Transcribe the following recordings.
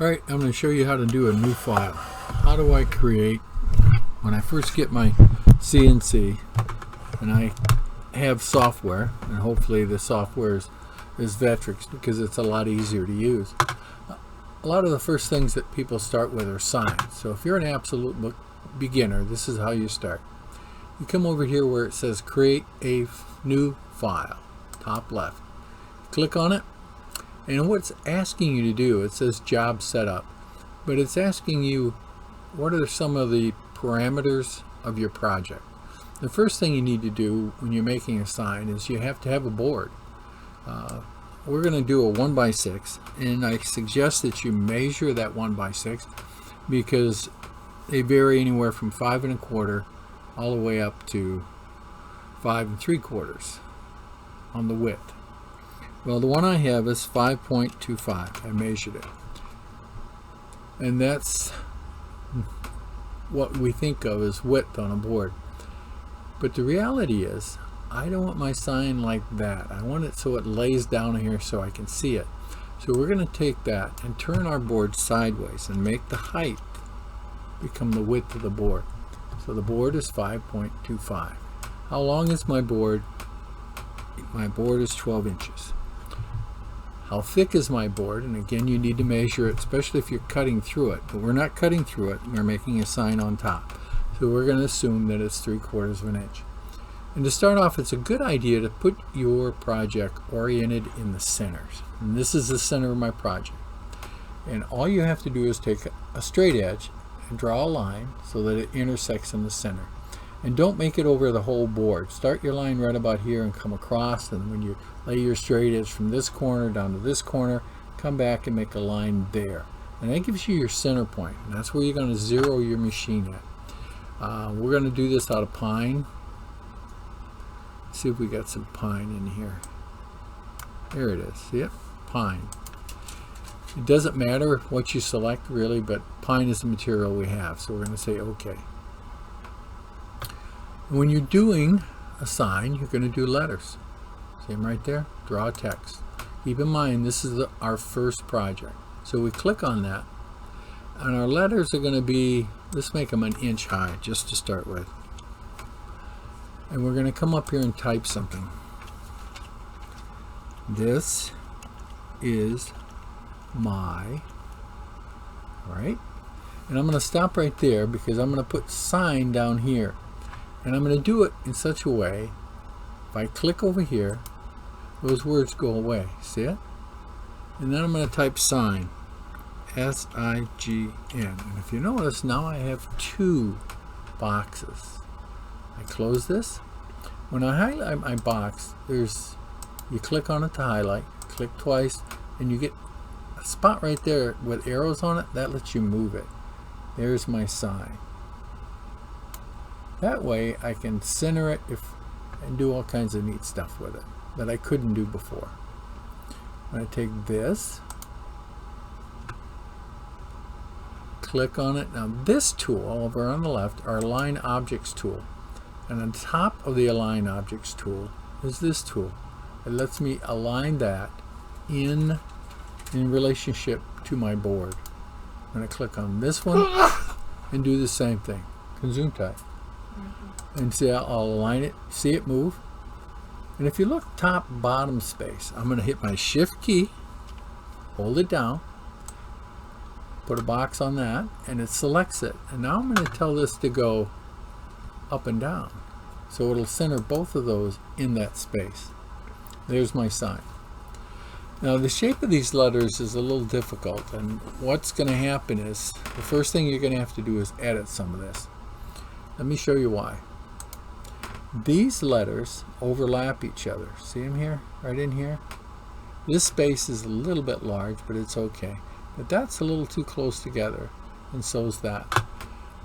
Alright, I'm going to show you how to do a new file. How do I create, when I first get my CNC and I have software, and hopefully the software is Vectrix because it's a lot easier to use. A lot of the first things that people start with are signs. So if you're an absolute beginner, this is how you start. You come over here where it says create a new file, top left. Click on it. And what it's asking you to do, it says job setup, but it's asking you what are some of the parameters of your project. The first thing you need to do when you're making a sign is you have to have a board. We're going to do a 1x6, and I suggest that you measure that 1x6 because they vary anywhere from 5 1/4 all the way up to 5 3/4 on the width. Well, the one I have is 5.25. I measured it. And that's what we think of as width on a board. But the reality is, I don't want my sign like that. I want it so it lays down here so I can see it. So we're going to take that and turn our board sideways and make the height become the width of the board. So the board is 5.25. How long is my board? My board is 12 inches. How thick is my board? And again, you need to measure it, especially if you're cutting through it. But we're not cutting through it. We're making a sign on top. So we're going to assume that it's 3/4 inch. And to start off, it's a good idea to put your project oriented in the centers. And this is the center of my project. And all you have to do is take a straight edge and draw a line so that it intersects in the center. And don't make it over the whole board. Start your line right about here and come across, and when you lay your straight edge from this corner down to this corner, come back and make a line there. And that gives you your center point. And that's where you're going to zero your machine at. We're going to do this out of pine. Let's see if we got some pine in here. There it is. See it? Pine. It doesn't matter what you select really, but pine is the material we have. So we're going to say OK. When you're doing a sign, you're going to do letters. See them right there? Draw text. Keep in mind, this is our first project. So we click on that, and our letters are going to be, let's make them 1 inch high just to start with. And we're going to come up here and type something. This is my, all right? And I'm going to stop right there because I'm going to put sign down here. And I'm going to do it in such a way, if I click over here, those words go away. See it? And then I'm going to type sign. S-I-G-N. And if you notice, now I have 2 boxes. I close this. When I highlight my box, you click on it to highlight, click twice, and you get a spot right there with arrows on it. That lets you move it. There's my sign. That way I can center it and do all kinds of neat stuff with it that I couldn't do before. I'm going to take this, click on it. Now this tool over on the left, our Align Objects tool. And on top of the Align Objects tool is this tool. It lets me align that in relationship to my board. I'm going to click on this one and do the same thing. Zoom type. And see, I'll align it, see it move. And if you look top bottom space, I'm going to hit my shift key, hold it down, put a box on that, and it selects it. And now I'm going to tell this to go up and down. So it'll center both of those in that space. There's my sign. Now the shape of these letters is a little difficult, and what's going to happen is, the first thing you're going to have to do is edit some of this. Let me show you why. These letters overlap each other. See them here? Right in here? This space is a little bit large, but it's okay. But that's a little too close together, and so is that.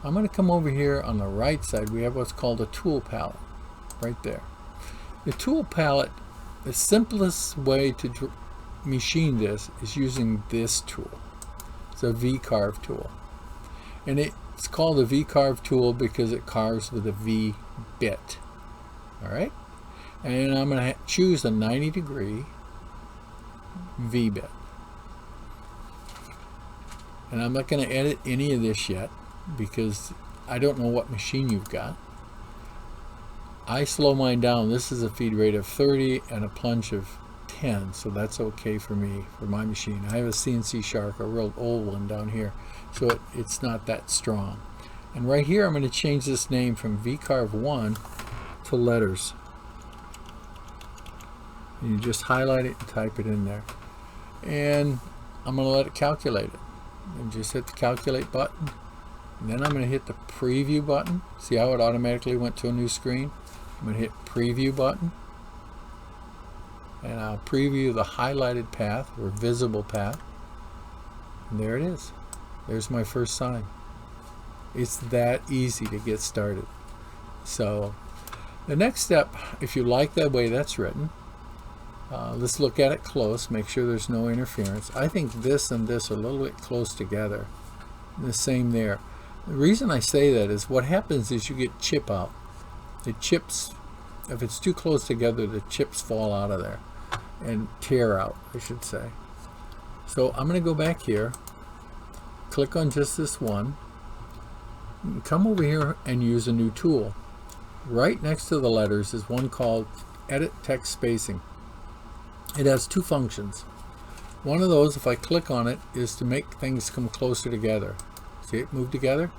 I'm going to come over here on the right side. We have what's called a tool palette. Right there. The tool palette, the simplest way to machine this is using this tool. It's a Vcarve tool. And it's called a Vcarve tool because it carves with a V bit. Alright? And I'm going to choose a 90-degree V bit. And I'm not going to edit any of this yet because I don't know what machine you've got. I slow mine down. This is a feed rate of 30 and a plunge of 10, so that's okay for me, for my machine. I have a CNC Shark, a real old one down here, so it's not that strong. And right here I'm going to change this name from Vcarve 1 to letters. And you just highlight it and type it in there. And I'm going to let it calculate it. And just hit the calculate button. And then I'm going to hit the preview button. See how it automatically went to a new screen? I'm going to hit preview button. And I'll preview the highlighted path or visible path. And there it is. There's my first sign. It's that easy to get started. So the next step, if you like the way that's written, let's look at it close, make sure there's no interference. I think this and this are a little bit close together. The same there. The reason I say that is what happens is you get chip out. The chips, if it's too close together, the chips fall out of there and tear out, I should say. So I'm going to go back here, click on just this one, come over here and use a new tool. Right next to the letters is one called Edit Text Spacing. It has two functions. One of those, if I click on it, is to make things come closer together. See it move together?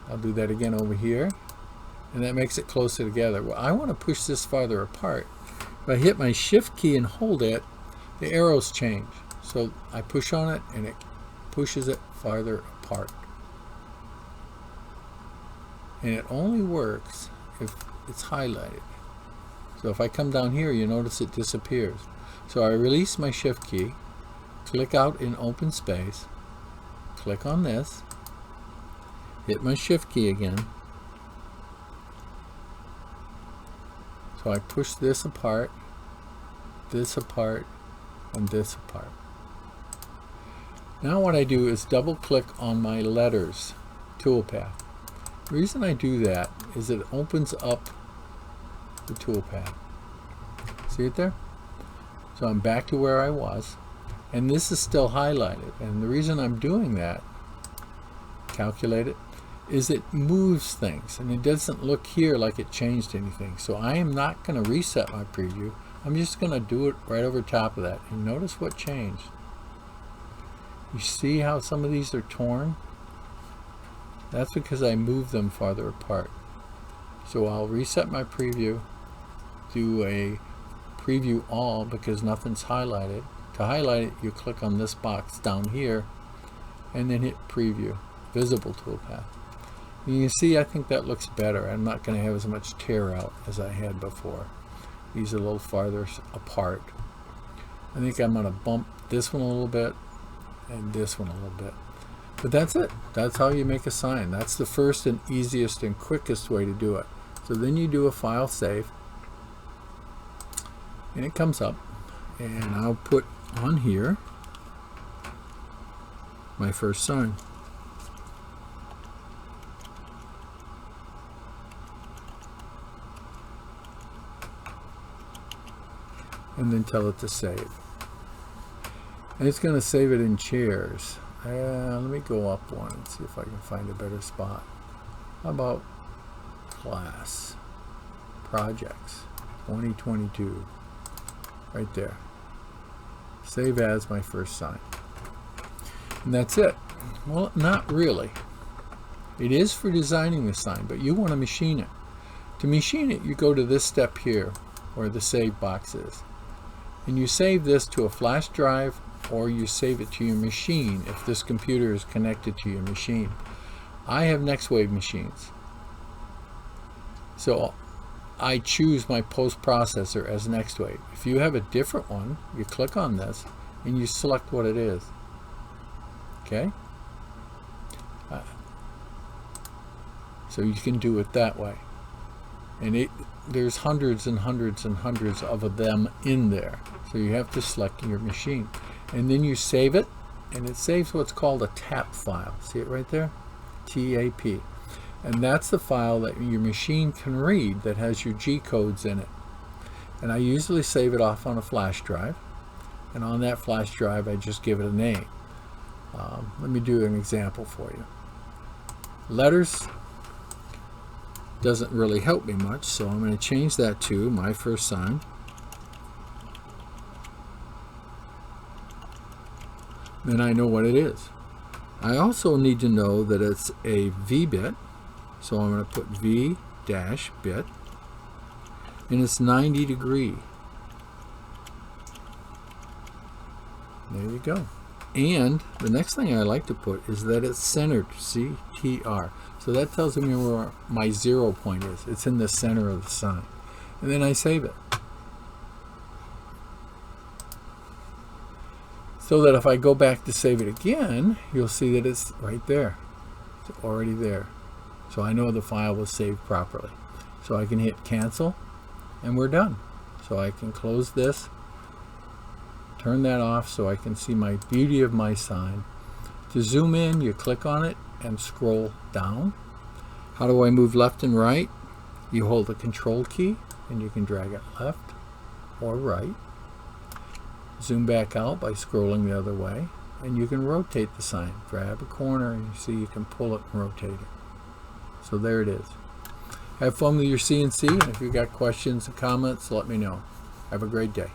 I'll do that again over here. And that makes it closer together. Well, I want to push this farther apart. If I hit my shift key and hold it, the arrows change. So I push on it and it pushes it farther apart. And it only works if it's highlighted. So if I come down here, you notice it disappears. So I release my shift key, click out in open space, click on this, hit my shift key again. So I push this apart, and this apart. Now what I do is double click on my letters toolpath. The reason I do that is it opens up the toolpath. See it there? So I'm back to where I was, and this is still highlighted. And the reason I'm doing that, calculate it, is it moves things, and it doesn't look here like it changed anything. So I am not going to reset my preview. I'm just going to do it right over top of that. And notice what changed. You see how some of these are torn? That's because I moved them farther apart. So I'll reset my preview, do a preview all because nothing's highlighted. To highlight it, you click on this box down here and then hit preview, visible toolpath. You can see I think that looks better. I'm not going to have as much tear out as I had before. These are a little farther apart. I think I'm going to bump this one a little bit and this one a little bit. But that's it. That's how you make a sign. That's the first and easiest and quickest way to do it. So then you do a file save, and it comes up, and I'll put on here my first sign. And then tell it to save. And it's going to save it in chairs. Let me go up one and see if I can find a better spot. How about class projects 2022? Right there. Save as my first sign. And that's it. Well, not really. It is for designing the sign, but you want to machine it. To machine it, you go to this step here where the save box is. And you save this to a flash drive, or you save it to your machine if this computer is connected to your machine. I have NextWave machines, so I choose my post processor as NextWave. If you have a different one, you click on this and you select what it is. Okay? So you can do it that way. And there's hundreds and hundreds and hundreds of them in there. So you have to select your machine. And then you save it, and it saves what's called a TAP file. See it right there? TAP. And that's the file that your machine can read that has your G codes in it. And I usually save it off on a flash drive. And on that flash drive, I just give it a name. Let me do an example for you. Letters doesn't really help me much, so I'm going to change that to my first sign. Then I know what it is. I also need to know that it's a V bit, so I'm going to put V dash bit, and it's 90 degree. There you go. And the next thing I like to put is that it's centered, CTR. So that tells me where my 0 point is. It's in the center of the sign. And then I save it. So that if I go back to save it again, you'll see that it's right there. It's already there. So I know the file was saved properly. So I can hit cancel, and we're done. So I can close this, turn that off so I can see my beauty of my sign. To zoom in, you click on it and scroll down. How do I move left and right? You hold the control key and you can drag it left or right. Zoom back out by scrolling the other way, and you can rotate the sign. Grab a corner and you see you can pull it and rotate it. So there it is. Have fun with your CNC, and if you've got questions and comments, let me know. Have a great day.